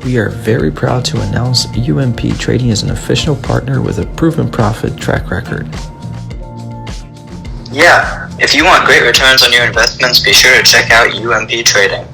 We are very proud to announce UMP Trading is an official partner with a proven profit track record. Yeah, if you want great returns on your investments, be sure to check out UMP Trading.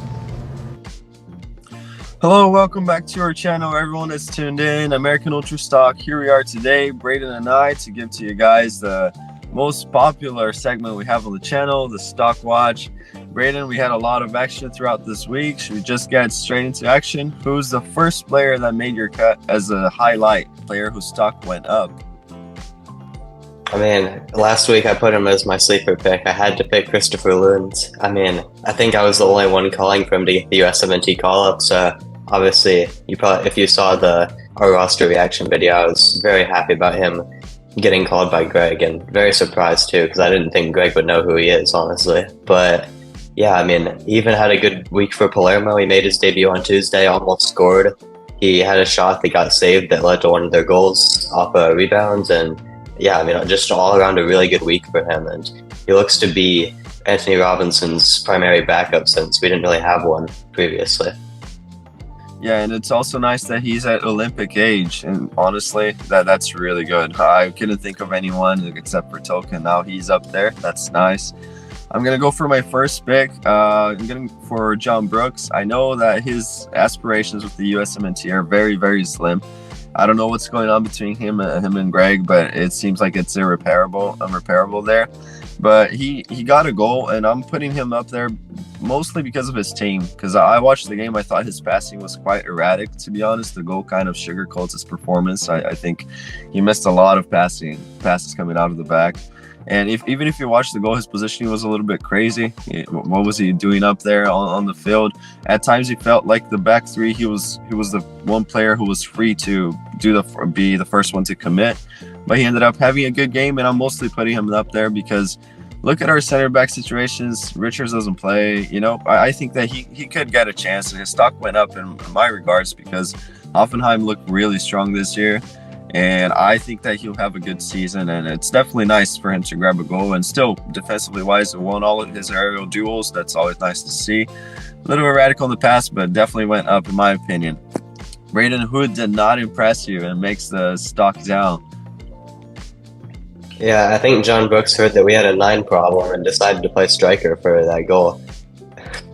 Hello, welcome back to our channel, everyone that's tuned in. American Ultra Stock. Here we are today, Brayden and I, to give to you guys the most popular segment we have on the channel, the Stock Watch. Brayden, we had a lot of action throughout this week. Should we just get straight into action? Who's the first player that made your cut as a highlight player whose stock went up? I mean, last week I put him as my sleeper pick. I had to pick Christopher Lund. I mean, I think I was the only one calling for him to get the USMNT call-up, so obviously, if you saw our roster reaction video, I was very happy about him getting called by Greg, and very surprised too, because I didn't think Greg would know who he is, honestly. But yeah, I mean, he even had a good week for Palermo. He made his debut on Tuesday, almost scored. He had a shot that got saved that led to one of their goals off a rebound, and yeah, I mean, just all around a really good week for him, and he looks to be Anthony Robinson's primary backup since we didn't really have one previously. Yeah, and it's also nice that he's at Olympic age, and honestly, that's really good. I couldn't think of anyone except for Token. Now he's up there. That's nice. I'm going to go for my first pick. I'm going for John Brooks. I know that his aspirations with the USMNT are very, very slim. I don't know what's going on between him and Greg, but it seems like it's unrepairable there. But he got a goal, and I'm putting him up there mostly because of his team. Because I watched the game, I thought his passing was quite erratic, to be honest. The goal kind of sugarcoats his performance. I think he missed a lot of passes coming out of the back. And even if you watch the goal, his positioning was a little bit crazy. What was he doing up there on the field? At times, he felt like the back three. He was the one player who was free to be the first one to commit. But he ended up having a good game, and I'm mostly putting him up there because look at our center back situations. Richards doesn't play. You know, I think that he could get a chance, and his stock went up in my regards because Hoffenheim looked really strong this year. And I think that he'll have a good season, and it's definitely nice for him to grab a goal and still defensively wise and won all of his aerial duels. That's always nice to see. A little erratic on the pass, but definitely went up in my opinion. Brayden, who did not impress you and makes the stock down? Yeah, I think John Brooks heard that we had a 9 problem and decided to play striker for that goal.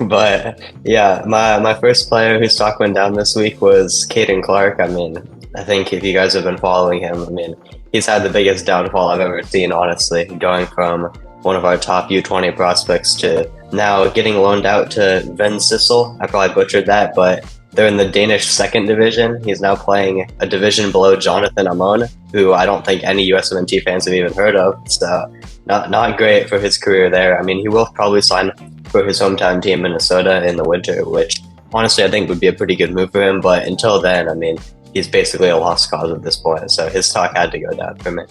But yeah, my first player whose stock went down this week was Kaden Clark. I mean, I think if you guys have been following him, I mean, he's had the biggest downfall I've ever seen, honestly, going from one of our top U20 prospects to now getting loaned out to Ven Sissel. I probably butchered that, but they're in the Danish second division. He's now playing a division below Jonathan Amon, who I don't think any USMNT fans have even heard of. So not great for his career there. I mean, he will probably sign for his hometown team, Minnesota, in the winter, which honestly I think would be a pretty good move for him. But until then, I mean, he's basically a lost cause at this point, so his stock had to go down for me.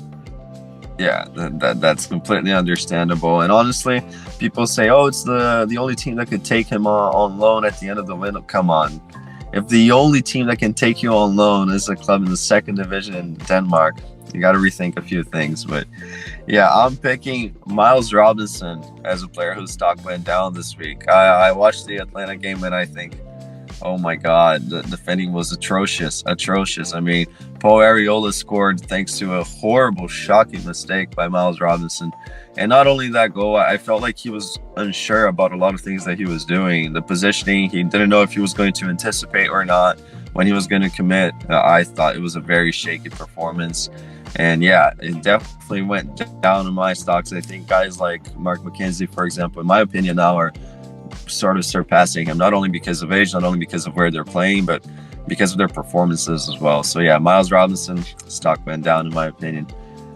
Yeah, that's completely understandable. And honestly, people say, oh, it's the only team that could take him on loan at the end of the window. Come on. If the only team that can take you on loan is a club in the second division in Denmark, you got to rethink a few things. But yeah, I'm picking Miles Robinson as a player whose stock went down this week. I watched the Atlanta game, and I think, oh my God, the defending was atrocious. I mean, Paul Arriola scored thanks to a horrible, shocking mistake by Miles Robinson. And not only that goal, I felt like he was unsure about a lot of things that he was doing. The positioning, he didn't know if he was going to anticipate or not when he was going to commit. I thought it was a very shaky performance. And yeah, it definitely went down in my stocks. I think guys like Mark McKenzie, for example, in my opinion now are sort of surpassing him, not only because of age, not only because of where they're playing, but because of their performances as well. So yeah, Miles Robinson, stock went down in my opinion.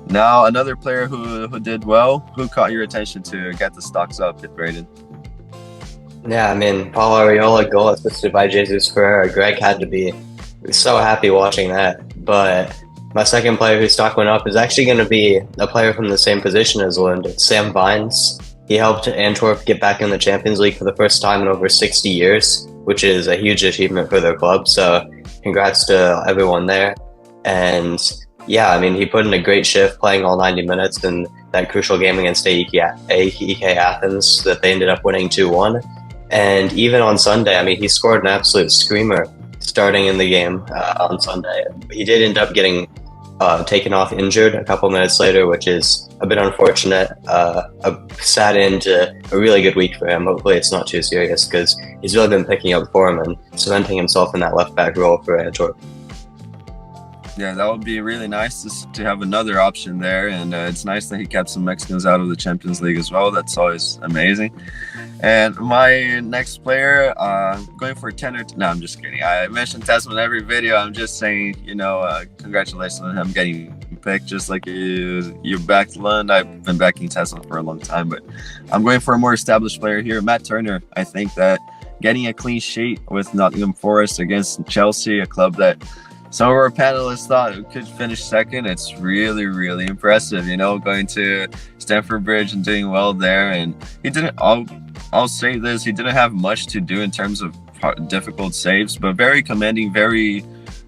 Now another player who did well, who caught your attention to get the stocks up, Brayden? Yeah, I mean, Paul Arriola goal assisted by Jesus Ferreira. Greg had to be so happy watching that. But my second player whose stock went up is actually going to be a player from the same position as Lund. It's Sam Vines. He helped Antwerp get back in the Champions League for the first time in over 60 years, which is a huge achievement for their club. So congrats to everyone there. And yeah, I mean, he put in a great shift playing all 90 minutes in that crucial game against AEK Athens that they ended up winning 2-1. And even on Sunday, I mean, he scored an absolute screamer starting in the game on Sunday. He did end up getting taken off injured a couple minutes later, which is a bit unfortunate. A sad end to a really good week for him. Hopefully it's not too serious because he's really been picking up form and cementing himself in that left back role for Antwerp. Yeah, that would be really nice to have another option there, and it's nice that he kept some Mexicans out of the Champions League as well. That's always amazing. And my next player, going for a tenor. No, I'm just kidding. I mentioned Tesman in every video. I'm just saying, congratulations on him getting picked. Just like you backed Lund, I've been backing Tesman for a long time, but I'm going for a more established player here, Matt Turner. I think that getting a clean sheet with Nottingham Forest against Chelsea, a club that some of our panelists thought it could finish second. It's really, really impressive, going to Stamford Bridge and doing well there. And he didn't, I'll say this, he didn't have much to do in terms of difficult saves, but very commanding, very,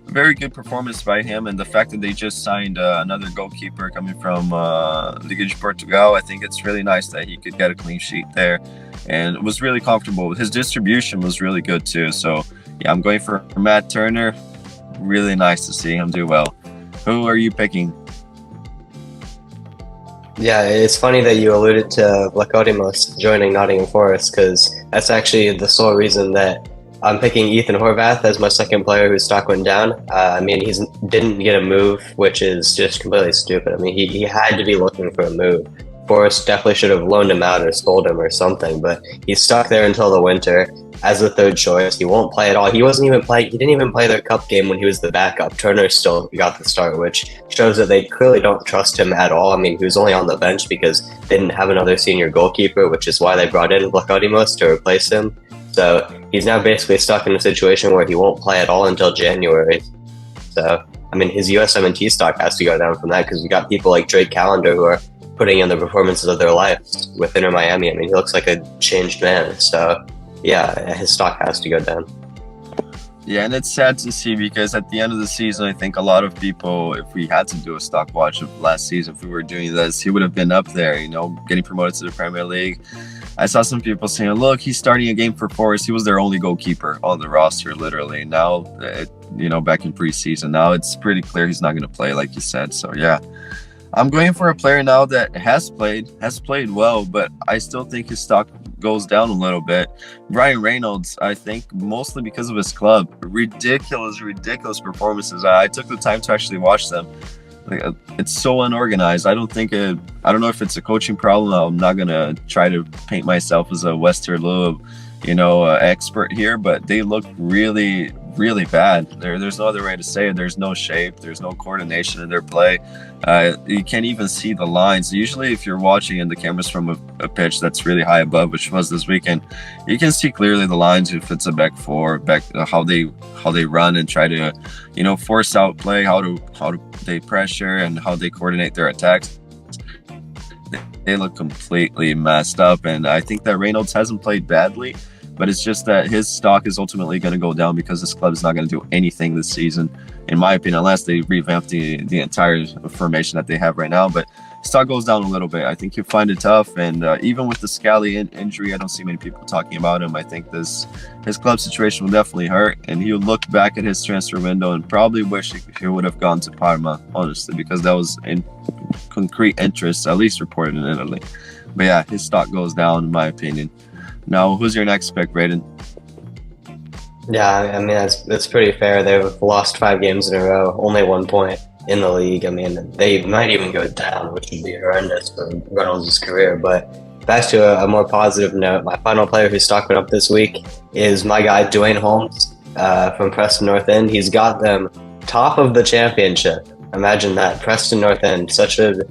very good performance by him. And the fact that they just signed another goalkeeper coming from Liga de Portugal, I think it's really nice that he could get a clean sheet there. And it was really comfortable. His distribution was really good too. So yeah, I'm going for Matt Turner. Really nice to see him do well. Who are you picking? Yeah, it's funny that you alluded to Vlachodimos joining Nottingham Forest because that's actually the sole reason that I'm picking Ethan Horvath as my second player whose stock went down. He didn't get a move, which is just completely stupid. He had to be looking for a move. Forest definitely should have loaned him out or sold him or something, but he's stuck there until the winter as the third choice. He won't play at all. He didn't even play their cup game when he was the backup. Turner still got the start, which shows that they clearly don't trust him at all. He was only on the bench because they didn't have another senior goalkeeper, which is why they brought in Vlachodimos to replace him. So he's now basically stuck in a situation where he won't play at all until January. So, his USMNT stock has to go down from that because we got people like Drake Callender who are putting in the performances of their lives with Inter Miami. He looks like a changed man. So, yeah, his stock has to go down. Yeah, and it's sad to see because at the end of the season, I think a lot of people, if we had to do a stock watch of last season, if we were doing this, he would have been up there, getting promoted to the Premier League. I saw some people saying, look, he's starting a game for Forest. He was their only goalkeeper on the roster, literally. Now, back in preseason, now it's pretty clear he's not going to play, like you said. So, yeah. I'm going for a player now that has played well, but I still think his stock goes down a little bit. Brian Reynolds, I think mostly because of his club. Ridiculous performances. I took the time to actually watch them. It's so unorganized. I don't know if it's a coaching problem. I'm not going to try to paint myself as a Westerlo, expert here, but they look really, really bad. There's no other way to say it. There's no shape. There's no coordination in their play. You can't even see the lines. Usually if you're watching and the camera's from a pitch that's really high above, which was this weekend, you can see clearly the lines if it's a back four, how they run and try to, force out play, how they pressure and how they coordinate their attacks. They look completely messed up, and I think that Reynolds hasn't played badly, but it's just that his stock is ultimately going to go down because this club is not going to do anything this season, in my opinion, unless they revamp the entire formation that they have right now. But stock goes down a little bit. I think you find it tough, and even with the Scally injury, I don't see many people talking about him. I think his club situation will definitely hurt, and he'll look back at his transfer window and probably wish he would have gone to Parma, honestly, because that was in concrete interest, at least reported in Italy. But yeah, his stock goes down, in my opinion. Now, who's your next pick, Brayden? Yeah, that's pretty fair. They've lost 5 games in a row, only 1 point in the league. They might even go down, which would be horrendous for Reynolds' career. But back to a more positive note, my final player whose stock went up this week is my guy, Dwayne Holmes from Preston North End. He's got them top of the championship. Imagine that. Preston North End, such a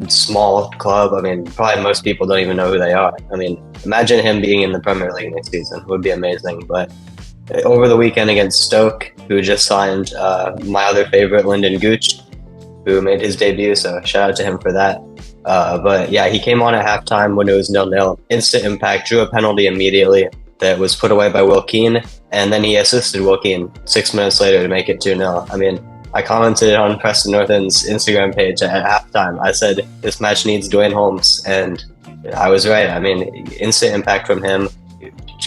small club. Probably most people don't even know who they are. Imagine him being in the Premier League next season. It would be amazing. But over the weekend against Stoke, who just signed my other favorite, Lyndon Gooch, who made his debut, so shout out to him for that. But yeah, he came on at halftime when it was 0-0. Instant impact, drew a penalty immediately that was put away by Will Keane, and then he assisted Will Keane 6 minutes later to make it 2-0. I commented on Preston North End's Instagram page at halftime. I said, this match needs Dwayne Holmes, and I was right. Instant impact from him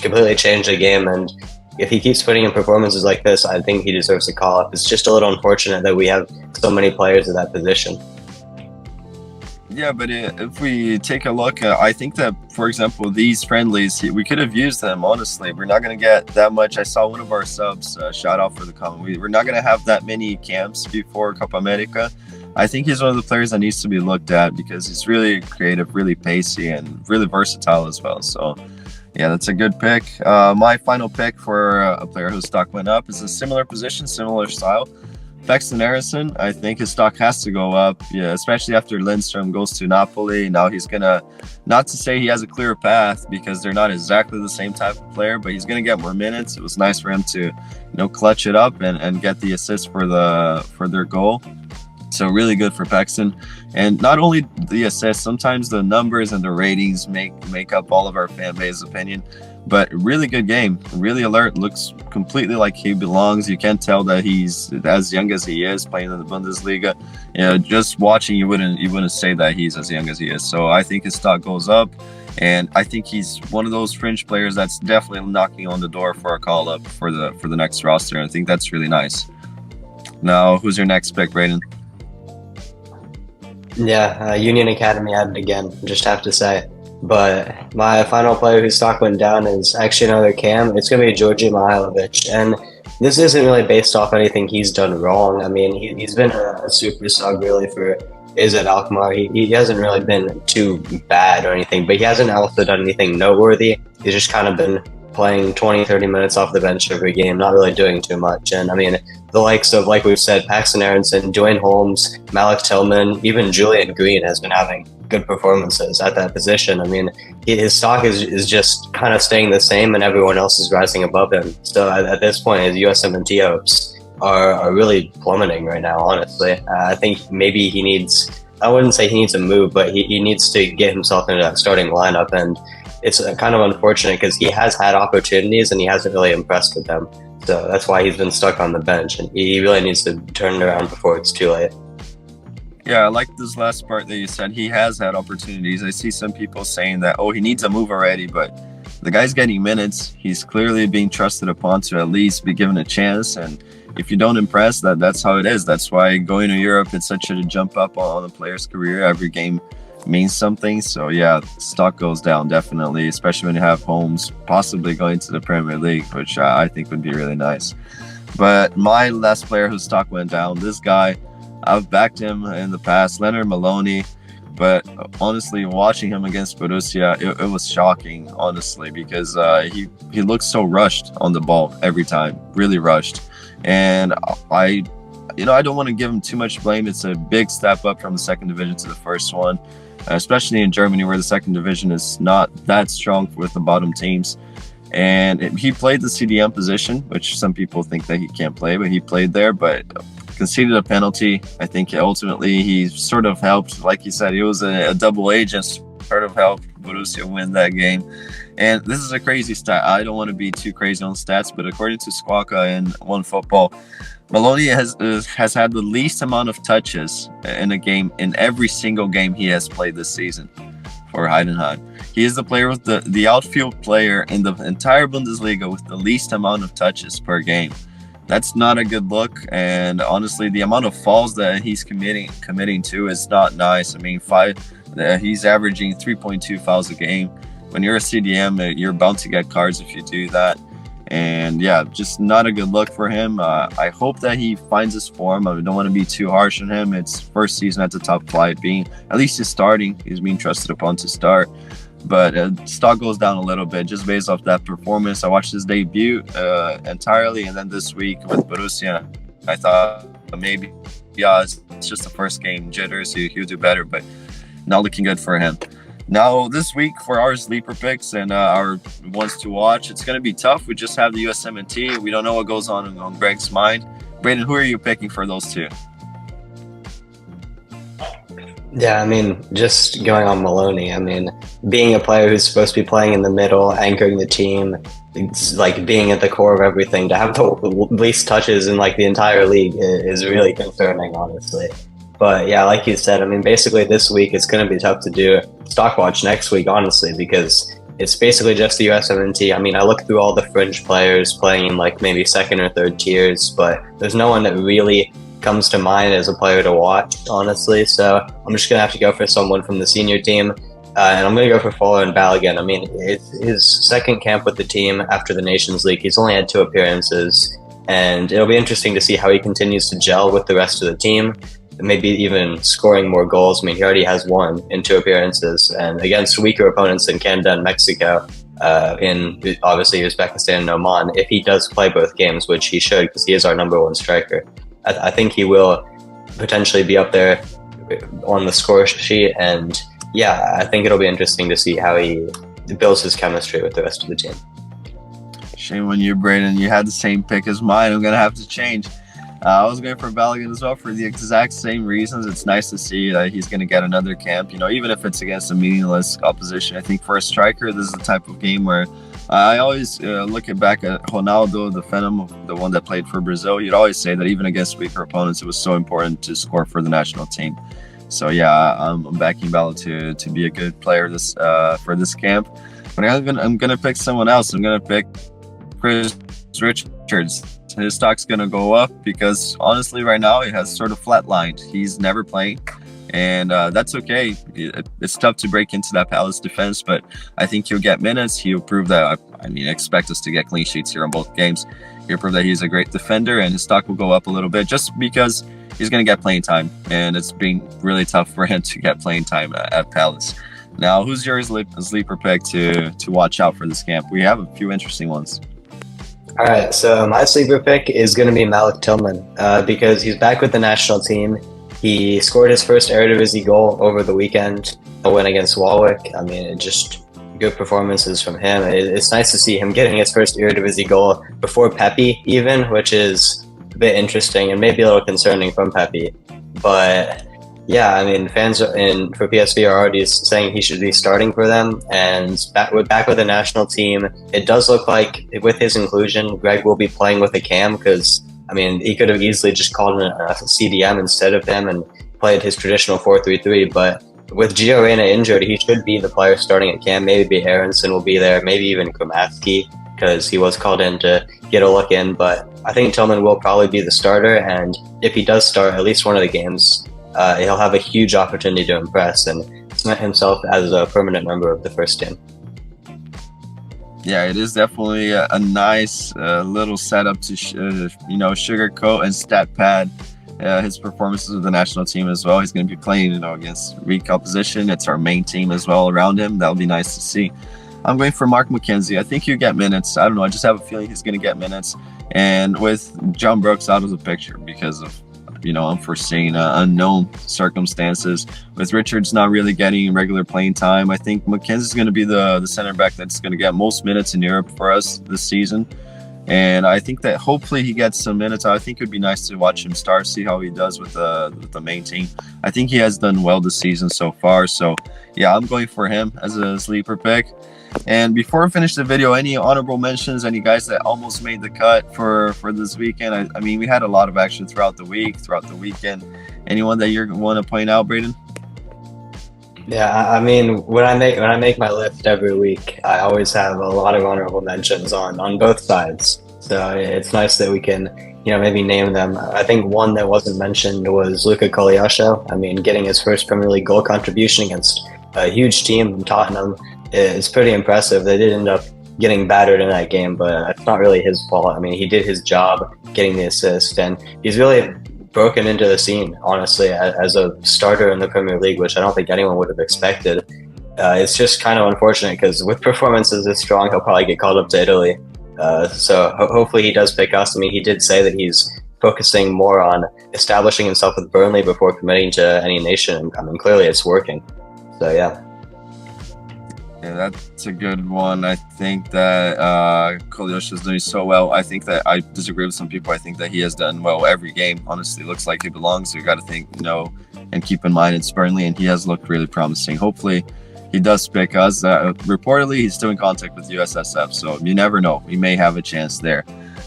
completely changed the game, and if he keeps putting in performances like this, I think he deserves a call up. It's just a little unfortunate that we have so many players at that position. Yeah, but if we take a look, I think that, for example, these friendlies, we could have used them, honestly. We're not going to get that much. I saw one of our subs, shout out for the comment. We're not going to have that many camps before Copa America. I think he's one of the players that needs to be looked at because he's really creative, really pacey, and really versatile as well. So, yeah, that's a good pick. My final pick for a player whose stock went up is a similar position, similar style. Paxton Harrison, I think his stock has to go up, yeah, especially after Lindstrom goes to Napoli. Now he's going to, not to say he has a clear path because they're not exactly the same type of player, but he's going to get more minutes. It was nice for him to, clutch it up and get the assist for their goal. So really good for Paxton. And not only the assists, sometimes the numbers and the ratings make up all of our fan base opinion. But really good game, really alert, looks completely like he belongs. You can't tell that he's as young as he is playing in the Bundesliga. Just watching, you wouldn't say that he's as young as he is. So I think his stock goes up, and I think he's one of those fringe players that's definitely knocking on the door for a call up for the next roster. And I think that's really nice. Now, who's your next pick, Brayden? Yeah, Union Academy had it again, just have to say. But my final player whose stock went down is actually another cam. It's going to be Georgi Milovich. And this isn't really based off anything he's done wrong. I mean, he's been a super sub really for AZ Alkmaar. He hasn't really been too bad or anything, but he hasn't also done anything noteworthy. He's just kind of been playing 20-30 minutes off the bench every game, not really doing too much. And I mean, the likes of, like we've said, Paxton Aronson, Dwayne Holmes, Malik Tillman, even Julian Green has been having good performances at that position. I mean, his stock is just kind of staying the same and everyone else is rising above him. So at this point, his USMNT hopes are really plummeting right now, honestly. I think maybe he needs, I wouldn't say he needs a move, but he needs to get himself into that starting lineup. And it's kind of unfortunate because he has had opportunities and he hasn't really impressed with them. So that's why he's been stuck on the bench, and he really needs to turn it around before it's too late. Yeah, I like this last part that you said. He has had opportunities. I see some people saying that, he needs a move already, but the guy's getting minutes. He's clearly being trusted upon to at least be given a chance. And if you don't impress, that's how it is. That's why going to Europe, it's such a jump up on a player's career. Every game means something. So yeah, stock goes down definitely, especially when you have Holmes possibly going to the Premier League, which I think would be really nice. But my last player whose stock went down, this guy, I've backed him in the past, Leonard Maloney, but honestly, watching him against Borussia, it was shocking, honestly, because he looks so rushed on the ball every time, really rushed. And I don't want to give him too much blame. It's a big step up from the second division to the first one, especially in Germany, where the second division is not that strong with the bottom teams. And he played the CDM position, which some people think that he can't play, but he played there, but conceded a penalty. I think ultimately he sort of helped, like you said, he was a double agent, sort of helped Borussia win that game. And this is a crazy stat. I don't want to be too crazy on stats, but according to Squawka in OneFootball, Maloney has had the least amount of touches in a game in every single game he has played this season for Heidenheim. He is the player with the outfield player in the entire Bundesliga with the least amount of touches per game. That's not a good look, and honestly, the amount of fouls that he's committing to is not nice. I mean, he's averaging 3.2 fouls a game. When you're a CDM, you're bound to get cards if you do that. And yeah, just not a good look for him. I hope that he finds his form. I don't want to be too harsh on him. It's first season at the top flight, at least he's starting. He's being trusted upon to start. But stock goes down a little bit just based off that performance. I watched his debut entirely, and then this week with Borussia, I thought maybe, it's just the first game jitters. He'll do better, but not looking good for him. Now, this week for our sleeper picks and our ones to watch, it's going to be tough. We just have the USMNT. We don't know what goes on Greg's mind. Brayden, who are you picking for those two? Yeah, I mean, just going on Maloney, I mean, being a player who's supposed to be playing in the middle, anchoring the team, it's like being at the core of everything, to have the least touches in like the entire league is really concerning, honestly. But yeah, like you said, I mean, basically this week it's going to be tough to do stock watch next week, honestly, because it's basically just the USMNT. I mean, I look through all the fringe players playing in like maybe second or third tiers, but there's no one that really comes to mind as a player to watch, honestly. So I'm just gonna have to go for someone from the senior team, and I'm gonna go for Fuller and Balogun. I mean, it's his second camp with the team after the Nations League. He's only had 2 appearances, and it'll be interesting to see how he continues to gel with the rest of the team. Maybe even scoring more goals. I mean, he already has 1 in 2 appearances, and against weaker opponents in Canada and Mexico, in obviously Uzbekistan and Oman, if he does play both games, which he should because he is our #1 striker, I think he will potentially be up there on the score sheet. And yeah, I think it'll be interesting to see how he builds his chemistry with the rest of the team. Shame on you, Brayden. You had the same pick as mine. I'm going to have to change. I was going for Balogun as well for the exact same reasons. It's nice to see that he's going to get another camp, even if it's against a meaningless opposition. I think for a striker, this is the type of game where I always look back at Ronaldo, the Phenom, the one that played for Brazil. You'd always say that even against weaker opponents, it was so important to score for the national team. So yeah, I'm backing Balo to be a good player for this camp. But I'm gonna pick someone else. I'm gonna pick Chris Richards. His stock's gonna go up because honestly, right now it has sort of flatlined. He's never playing. And that's okay. It's tough to break into that Palace defense, but I think he'll get minutes. He'll prove that. I mean, expect us to get clean sheets here on both games. He'll prove that he's a great defender, and his stock will go up a little bit just because he's going to get playing time, and it's been really tough for him to get playing time at Palace. Now, who's your sleeper pick to watch out for this camp? We have a few interesting ones. All right, so my sleeper pick is going to be Malik Tillman because he's back with the national team. He scored his first Eredivisie goal over the weekend, a win against Warwick. I mean, just good performances from him. It's nice to see him getting his first Eredivisie goal before Papi even, which is a bit interesting and maybe a little concerning from Papi. But yeah, I mean, fans for PSV are already saying he should be starting for them. And back with the national team, it does look like with his inclusion, Greg will be playing with a cam because I mean, he could have easily just called in a CDM instead of him and played his traditional 4-3-3. But with Gio Reyna injured, he should be the player starting at cam. Maybe Aronson will be there, maybe even Kromatsky because he was called in to get a look in. But I think Tillman will probably be the starter. And if he does start at least one of the games, he'll have a huge opportunity to impress and cement himself as a permanent member of the first team. Yeah, it is definitely a nice little setup to sugarcoat and stat pad his performances with the national team as well. He's going to be playing against weak opposition. It's our main team as well around him. That'll be nice to see. I'm going for Mark McKenzie. I think he'll get minutes. I don't know. I just have a feeling he's going to get minutes. And with John Brooks out of the picture because of unforeseen unknown circumstances, with Richards not really getting regular playing time, I think McKenzie's going to be the center back that's going to get most minutes in Europe for us this season. And I think that hopefully he gets some minutes. I think it would be nice to watch him start, see how he does with the main team. I think he has done well this season so far. So yeah, I'm going for him as a sleeper pick. And before I finish the video, any honorable mentions, any guys that almost made the cut for this weekend? I mean, we had a lot of action throughout the weekend. Anyone that you want to point out, Brayden? Yeah, I mean, when I make my list every week, I always have a lot of honorable mentions on both sides. So it's nice that we can, maybe name them. I think one that wasn't mentioned was Luka Kolyasho. I mean, getting his first Premier League goal contribution against a huge team from Tottenham is pretty impressive. They did end up getting battered in that game, but it's not really his fault. I mean, he did his job getting the assist, and he's really broken into the scene, honestly, as a starter in the Premier League, which I don't think anyone would have expected. It's just kind of unfortunate because with performances this strong, he'll probably get called up to Italy. So hopefully he does pick us. I mean, he did say that he's focusing more on establishing himself with Burnley before committing to any nation. I mean, clearly it's working. So yeah. Yeah, that's a good one. I think that Kolyasho is doing so well. I think that I disagree with some people. I think that he has done well every game. Honestly, looks like he belongs. So you got to think, and keep in mind it's Burnley, and he has looked really promising. Hopefully, he does pick us. Reportedly, he's still in contact with USSF, so you never know. We may have a chance there.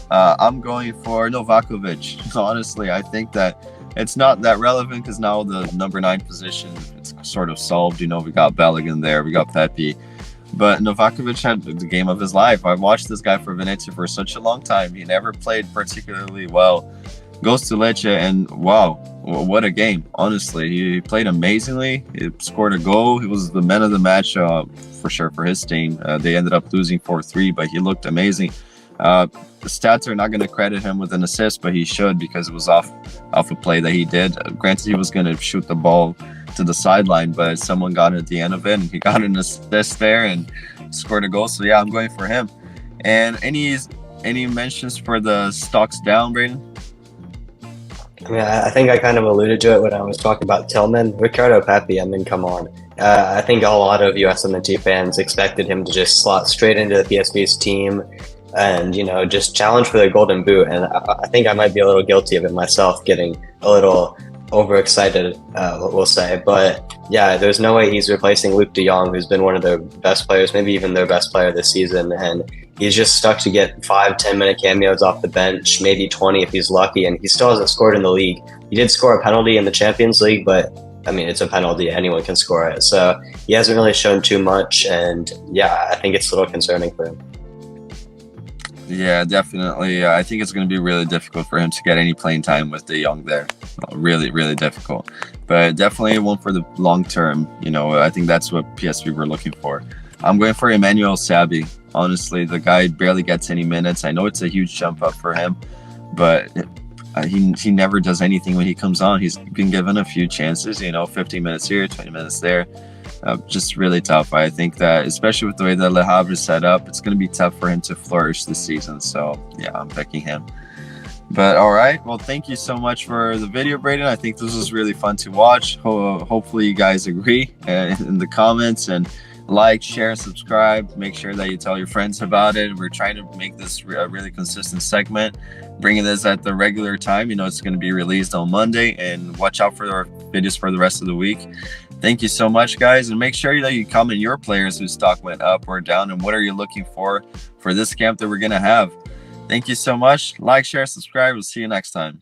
I'm going for Novakovic. Honestly, I think that it's not that relevant because now the number 9 position, it's sort of solved. We got Balogun there, we got Papi. But Novakovic had the game of his life. I've watched this guy for Venezia for such a long time. He never played particularly well. Goes to Lecce, and wow, what a game. Honestly, he played amazingly. He scored a goal. He was the man of the match for sure for his team. They ended up losing 4-3, but he looked amazing. The stats are not going to credit him with an assist, but he should, because it was off a play that he did. Granted, he was going to shoot the ball to the sideline, but someone got at the end of it, and he got an assist there and scored a goal. So yeah, I'm going for him. And any mentions for the stocks down, Brayden? I mean, I think I kind of alluded to it when I was talking about Tillman. Ricardo Papi, I mean, come on. I think a lot of USMNT fans expected him to just slot straight into the PSV's team and, you know, just challenge for the golden boot. And I think I might be a little guilty of it myself, getting a little overexcited, we'll say. But yeah, there's no way he's replacing Luke de Jong, who's been one of their best players, maybe even their best player this season. And he's just stuck to get 5-10 minute cameos off the bench, maybe 20 if he's lucky, and he still hasn't scored in the league. He did score a penalty in the Champions League, but I mean, it's a penalty, anyone can score it. So he hasn't really shown too much, and yeah, I think it's a little concerning for him. Yeah, definitely. I think it's going to be really difficult for him to get any playing time with de Jong there. Really, really difficult. But definitely one for the long term. You know, I think that's what PSV were looking for. I'm going for Emmanuel Sabi. Honestly, the guy barely gets any minutes. I know it's a huge jump up for him, but he never does anything when he comes on. He's been given a few chances, you know, 15 minutes here, 20 minutes there. Just really tough. I think that, especially with the way that Le Havre is set up, it's going to be tough for him to flourish this season. So, yeah, I'm picking him. But, all right. Well, thank you so much for the video, Brayden. I think this was really fun to watch. Hopefully you guys agree in the comments, and like, share, subscribe. Make sure that you tell your friends about it. We're trying to make this a really consistent segment, bringing this at the regular time. You know, it's going to be released on Monday, and watch out for our videos for the rest of the week. Thank you so much, guys, and make sure that you comment your players whose stock went up or down, and what are you looking for this camp that we're going to have. Thank you so much. Like, share, subscribe. We'll see you next time.